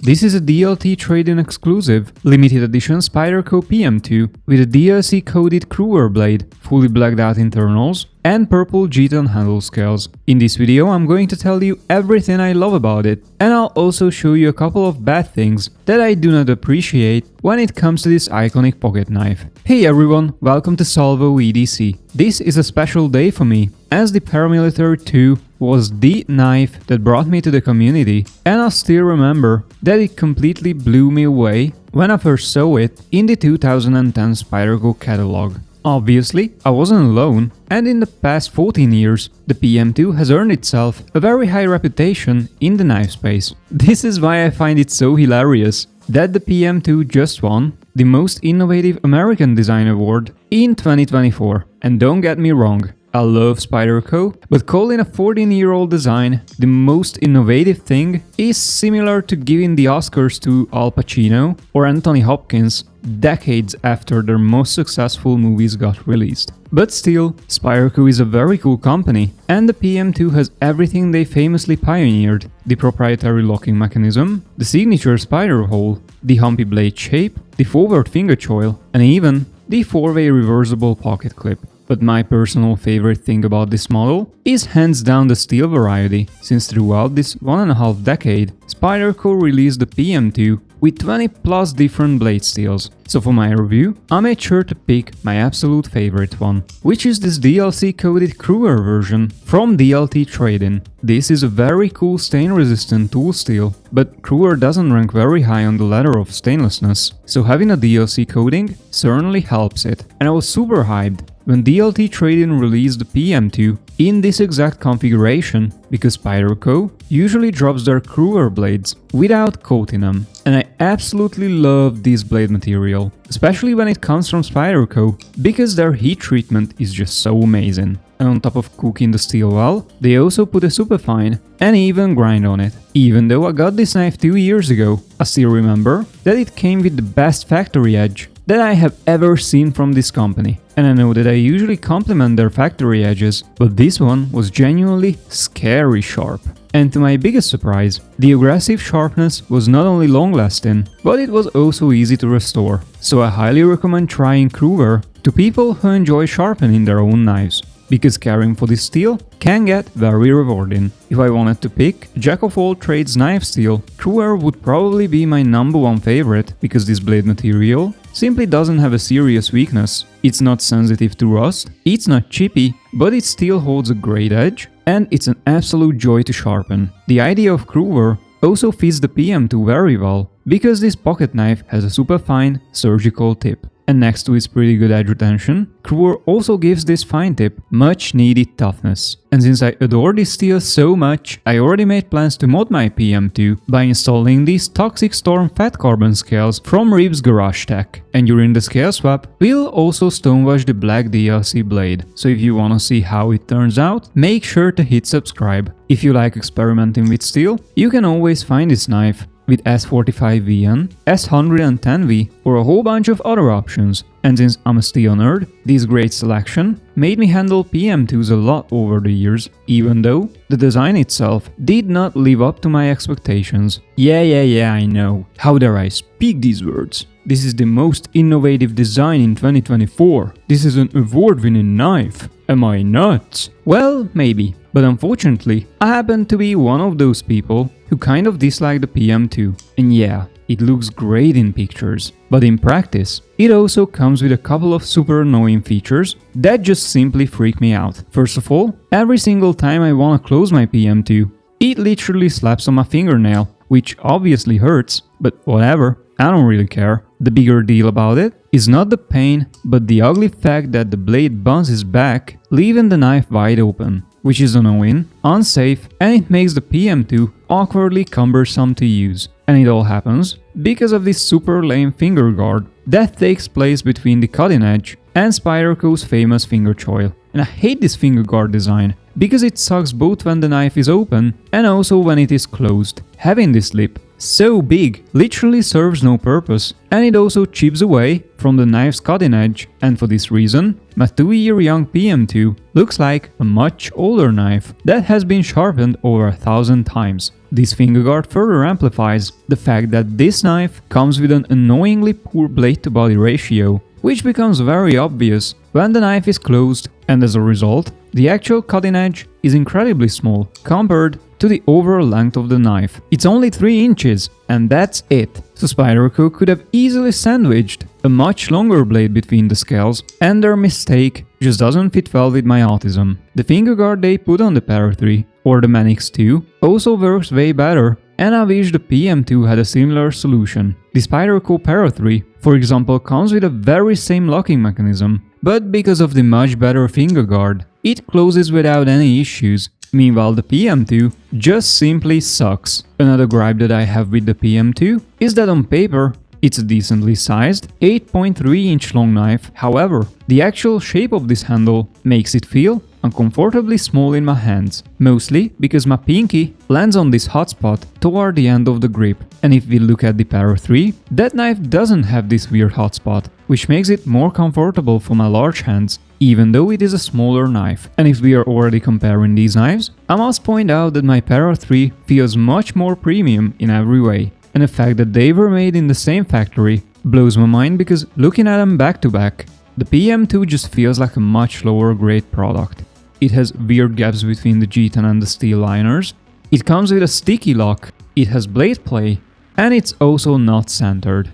This is a DLT trade-in exclusive, limited edition Spyderco PM2 with a DLC-coded CruWear Blade, fully blacked out internals, and purple G10 handle scales. In this video I'm going to tell you everything I love about it, and I'll also show you a couple of bad things that I do not appreciate when it comes to this iconic pocket knife. Hey everyone, welcome to Salvo EDC. This is a special day for me, as the Paramilitary 2 was the knife that brought me to the community, and I still remember that it completely blew me away when I first saw it in the 2010 Spyderco catalog. Obviously, I wasn't alone, and in the past 14 years, the PM2 has earned itself a very high reputation in the knife space. This is why I find it so hilarious that the PM2 just won the Most Innovative American Design Award in 2024. And don't get me wrong, I love Spyderco, but calling a 14-year-old design the most innovative thing is similar to giving the Oscars to Al Pacino or Anthony Hopkins decades after their most successful movies got released. But still, Spyderco is a very cool company, and the PM2 has everything they famously pioneered: the proprietary locking mechanism, the signature spider hole, the humpy blade shape, the forward finger choil, and even the 4-way reversible pocket clip. But my personal favorite thing about this model is hands down the steel variety, since throughout this 1.5 decade, Spyderco released the PM2 with 20 plus different blade steels. So for my review, I made sure to pick my absolute favorite one, which is this DLC-coded CruWear version from DLT Trade-In. This is a very cool stain-resistant tool steel, but CruWear doesn't rank very high on the ladder of stainlessness, so having a DLC coating certainly helps it. And I was super hyped when DLT Trade-In released the PM2 in this exact configuration, because Spyderco usually drops their CruWear blades without coating them, and I absolutely love this blade material, especially when it comes from Spyderco, because their heat treatment is just so amazing. And on top of cooking the steel well, they also put a superfine and even grind on it. Even though I got this knife 2 years ago, I still remember that it came with the best factory edge that I have ever seen from this company. And I know that I usually compliment their factory edges, but this one was genuinely scary sharp. And to my biggest surprise, the aggressive sharpness was not only long-lasting, but it was also easy to restore. So I highly recommend trying CruWear to people who enjoy sharpening their own knives, because caring for this steel can get very rewarding. If I wanted to pick jack of all trades knife steel, CruWear would probably be my #1 favorite, because this blade material simply doesn't have a serious weakness. It's not sensitive to rust, it's not chippy, but it still holds a great edge, and it's an absolute joy to sharpen. The idea of CruWear also fits the PM2 very well, because this pocket knife has a super fine surgical tip. And next to its pretty good edge retention, CruWear also gives this fine tip much needed toughness. And since I adore this steel so much, I already made plans to mod my PM2 by installing these Toxic Storm fat carbon scales from Rib's Garage Tech. And during the scale swap, we'll also stonewash the black DLC blade. So if you wanna see how it turns out, make sure to hit subscribe. If you like experimenting with steel, you can always find this knife with S45VN, S110V, or a whole bunch of other options. And since I'm a steel nerd, this great selection made me handle PM2s a lot over the years, even though the design itself did not live up to my expectations. Yeah, I know. How dare I speak these words? This is the most innovative design in 2024. This is an award-winning knife. Am I nuts? Well, maybe. But unfortunately, I happen to be one of those people who kind of dislike the PM2. And yeah, it looks great in pictures, but in practice, it also comes with a couple of super annoying features that just simply freak me out. First of all, every single time I want to close my PM2, it literally slaps on my fingernail, which obviously hurts, but whatever, I don't really care. The bigger deal about it is not the pain, but the ugly fact that the blade bounces back, leaving the knife wide open, which is annoying, unsafe, and it makes the PM2 awkwardly cumbersome to use. And it all happens because of this super lame finger guard that takes place between the cutting edge and Spyderco's famous finger choil. And I hate this finger guard design, because it sucks both when the knife is open and also when it is closed. Having this lip so big literally serves no purpose, and it also chips away from the knife's cutting edge, and for this reason, my 2-year-young PM2 looks like a much older knife that has been sharpened over 1,000 times. This fingerguard further amplifies the fact that this knife comes with an annoyingly poor blade-to-body ratio, which becomes very obvious when the knife is closed, and as a result, the actual cutting edge is incredibly small compared to the overall length of the knife. It's only 3 inches, and that's it. So Spyderco could have easily sandwiched a much longer blade between the scales, and their mistake just doesn't fit well with my autism. The fingerguard they put on the Para 3 or the Manix 2 also works way better, and I wish the PM2 had a similar solution. The Spyderco Para 3, for example, comes with a very same locking mechanism, but because of the much better fingerguard, it closes without any issues. Meanwhile, the PM2 just simply sucks. Another gripe that I have with the PM2 is that on paper, it's a decently sized 8.3 inch long knife. However, the actual shape of this handle makes it feel uncomfortably small in my hands, mostly because my pinky lands on this hotspot toward the end of the grip. And if we look at the Para 3, that knife doesn't have this weird hotspot, which makes it more comfortable for my large hands, even though it is a smaller knife. And if we are already comparing these knives, I must point out that my Para 3 feels much more premium in every way. And the fact that they were made in the same factory blows my mind, because looking at them back to back, the PM2 just feels like a much lower grade product. It has weird gaps between the G10 and the steel liners, it comes with a sticky lock, it has blade play, and it's also not centered.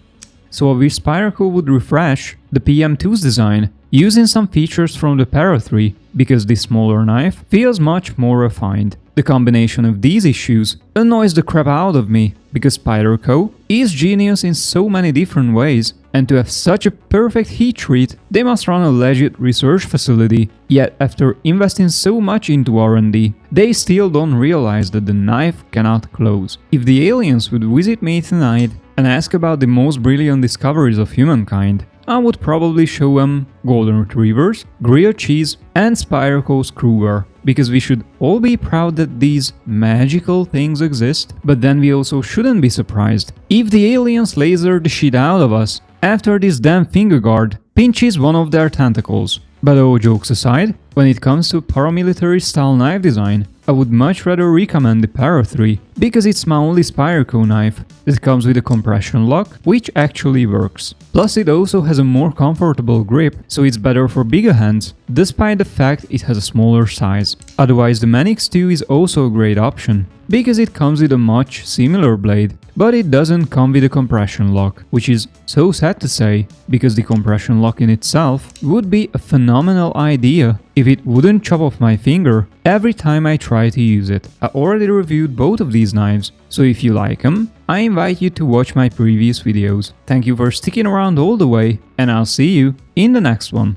So I wish Spyderco would refresh the PM2's design using some features from the Para 3, because this smaller knife feels much more refined. The combination of these issues annoys the crap out of me, because Spyderco is genius in so many different ways, and to have such a perfect heat treat, they must run a legit research facility. Yet after investing so much into R&D, they still don't realize that the knife cannot close. If the aliens would visit me tonight and ask about the most brilliant discoveries of humankind, I would probably show them golden retrievers, grilled cheese, and Spyderco's CruWear, because we should all be proud that these magical things exist. But then we also shouldn't be surprised if the aliens laser the shit out of us after this damn fingerguard pinches one of their tentacles. But all jokes aside, when it comes to paramilitary style knife design, I would much rather recommend the Para 3, because it's my only Spyderco knife that comes with a compression lock, which actually works. Plus it also has a more comfortable grip, so it's better for bigger hands, despite the fact it has a smaller size. Otherwise, the Manix 2 is also a great option, because it comes with a much similar blade, but it doesn't come with a compression lock, which is so sad to say, because the compression lock in itself would be a phenomenal idea if it wouldn't chop off my finger every time I try to use it. I already reviewed both of these knives, so if you like them, I invite you to watch my previous videos. Thank you for sticking around all the way, and I'll see you in the next one.